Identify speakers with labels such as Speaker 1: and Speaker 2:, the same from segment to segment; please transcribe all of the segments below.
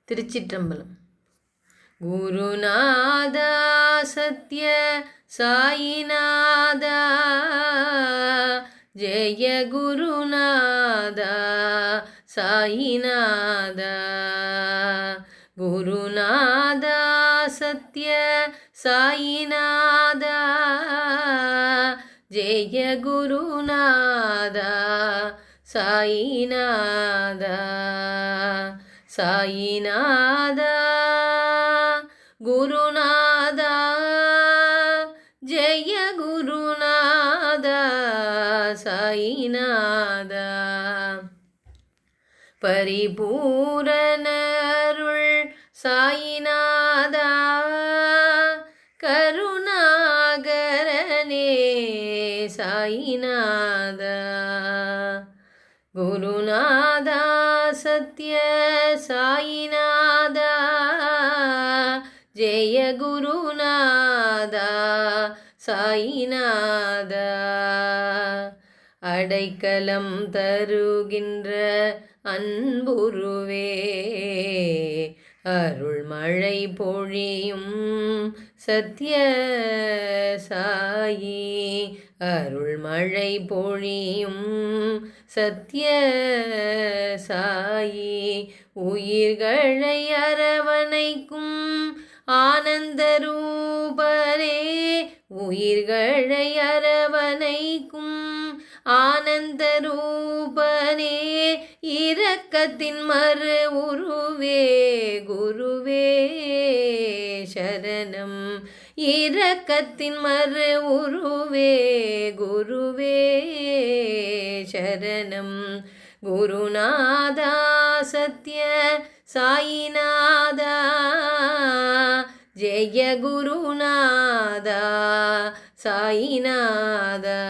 Speaker 1: திருச்சிற்றம்பலம். குருநாதா சத்ய சாயிநாதா, ஜெய குருநாதா சாயிநாதா. குருநாதா சத்ய சாயிநாதா, ஜெய குருநாதா சாயிநாதா. சாயிநாதா குருநாதா, ஜெய குருநாதா சாயிநாதா. பரிபூரணருள் சாயிநாதா, கருணாகரனே சாயிநாதா. குருநாதா சத்ய சாயிநாதா, ஜெய குருநாதா சாயிநாதா. அடைக்கலம் தருகின்ற அன்புருவே, அருள்மழை பொழியும் சத்ய சாயி. அருள்மழை பொழியும் சத்ய சாயி. உயிர்களை அரவணைக்கும் ஆனந்த ரூபரே, உயிர்களை அரவணைக்கும் ஆனந்த ரூபனே. இரக்கத்தின் மறு உருவே குருவே சரணம். இரக்கத்தின் மறு உருவே குருவே சரணம். குருநாதா சத்ய சாயிநாதா, ஜெய குருநாதா சாயிநாதா.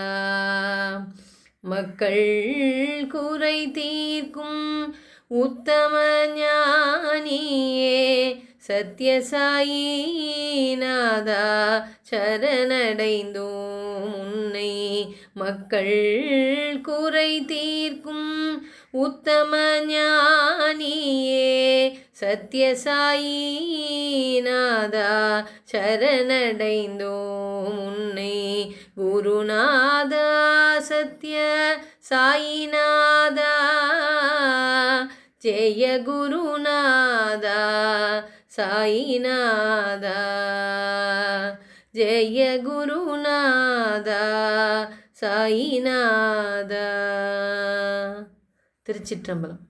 Speaker 1: மக்கள் குறை தீர்க்கும் உத்தம ஞானியே, சத்ய சாயிநாதா சரணடைந்தோம் உன்னை. மக்கள் குறை தீர்க்கும் உத்தம ஞானியே, சத்ய சாயிநாதா சரணடைந்தோம் உன்னை. குருநாதா சத்ய சாயிநாதா, ஜெய குருநாதா சாயிநாதா. ஜெய குருநாதா சாயிநாதா. திருச்சிற்றம்பலம்.